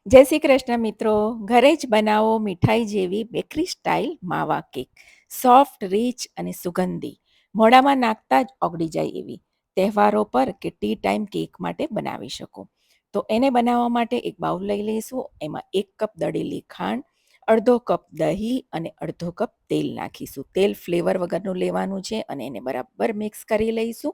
જય શ્રી કૃષ્ણ મિત્રો. ઘરે જ બનાવો મીઠાઈ જેવી બેકરી સ્ટાઇલ માવા કેક. સોફ્ટ, રીચ અને સુગંધી. મોઢામાં નાખતા જ ઓગળી જાય એવી. તહેવારો પર કે ટી ટાઈમ કેક માટે બનાવી શકો. તો એને બનાવવા માટે એક બાઉલ લઈ લઈશું. એમાં 1 કપ દળેલી ખાંડ, અડધો કપ દહીં અને અડધો કપ તેલ નાખીશું. તેલ ફ્લેવર વગરનું લેવાનું છે અને એને બરાબર મિક્સ કરી લઈશું.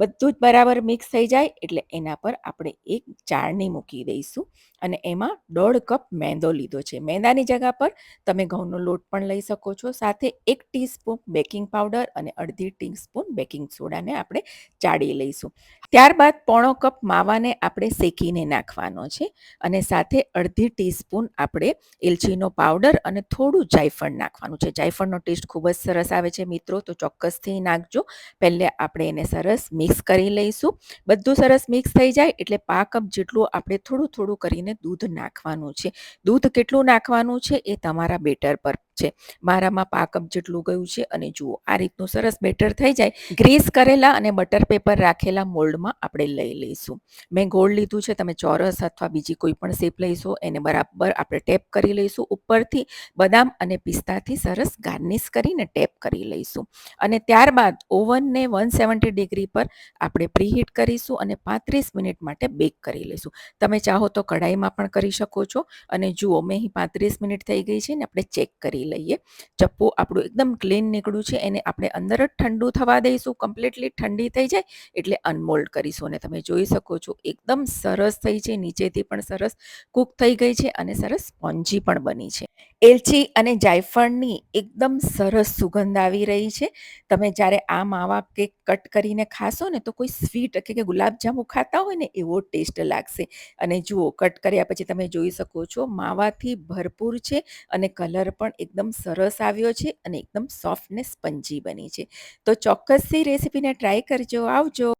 બધું જ બરાબર મિક્સ થઈ જાય એટલે એના પર આપણે એક ચાળણી મૂકી દઈશું અને એમાં 1.5 કપ મેંદો લીધો છે. મેંદાની જગ્યા પર તમે ઘઉંનો લોટ પણ લઈ શકો છો. સાથે 1 ટીસ્પૂન બેકિંગ પાવડર અને અડધી ટીસ્પૂન બેકિંગ સોડાને આપણે ચાળી લઈશું. ત્યારબાદ 1/4 કપ માવાને આપણે શેકીને નાખવાનો છે અને સાથે અડધી ટીસ્પૂન આપણે એલચીનો પાવડર અને થોડું જાયફળ નાખવાનું છે. જાયફળનો ટેસ્ટ ખૂબ જ સરસ આવે છે મિત્રો, તો ચોક્કસથી નાખજો. પહેલે આપણે એને સરસ મિક્સ કરી લઈશું. બધું સરસ મિક્સ થઈ જાય એટલે 1/2 કપ જેટલું આપણે થોડું થોડું કરીને દૂધ નાખવાનું છે. દૂધ કેટલું નાખવાનું છે એ તમારા બેટર પર છે. મારામાં 1/2 કપ જેટલું ગયું છે અને જુઓ આ રીતનું સરસ બેટર થઈ જાય. ગ્રીસ કરેલા અને બટર પેપર રાખેલા મોલ્ડમાં આપણે લઈ લઈશું. મેં ગોળ લીધું છે, તમે ચોરસ અથવા બીજી કોઈ પણ શેપ લઈશો. એને બરાબર આપણે ટેપ કરી લઈશું. ઉપરથી બદામ અને પિસ્તાથી સરસ ગાર્નિશ કરીને ટેપ કરી લઈશું અને ત્યારબાદ ઓવનને 170 ડિગ્રી પર આપણે પ્રીહીટ કરીશું અને 35 મિનિટ માટે બેક કરી લઈશું. તમે ચાહો તો કઢાઈમાં પણ કરી શકો છો. અને જુઓ મેં અહીં 35 મિનિટ થઈ ગઈ છે ને આપણે ચેક કરી લઈએ. ચપ્પુ આપણું એકદમ ક્લીન નીકળ્યું છે. એને આપણે અંદર જ ઠંડુ થવા દઈશું. કમ્પ્લીટલી ઠંડી થઈ જાય એટલે અનમોલ્ડ કરીશું અને તમે જોઈ શકો છો એકદમ સરસ થઈ છે. નીચેથી પણ સરસ કૂક થઈ ગઈ છે અને સરસ સ્પોન્જી પણ બની છે. એલચી અને જાયફળની એકદમ સરસ સુગંધ આવી રહી છે. તમે જ્યારે આ માવા કેક કટ કરીને ખાશો ને તો કોઈ સ્વીટ કે ગુલાબજાંબુ ખાતા હોય ને એવો ટેસ્ટ લાગશે. અને જુઓ કટ કર્યા પછી તમે જોઈ શકો છો માવાથી ભરપૂર છે અને કલર પણ એકદમ સરસ આવ્યો છે અને એકદમ સોફ્ટ ને સ્પંજી બની છે. તો ચોક્કસથી રેસીપીને ટ્રાય કરજો. આવજો.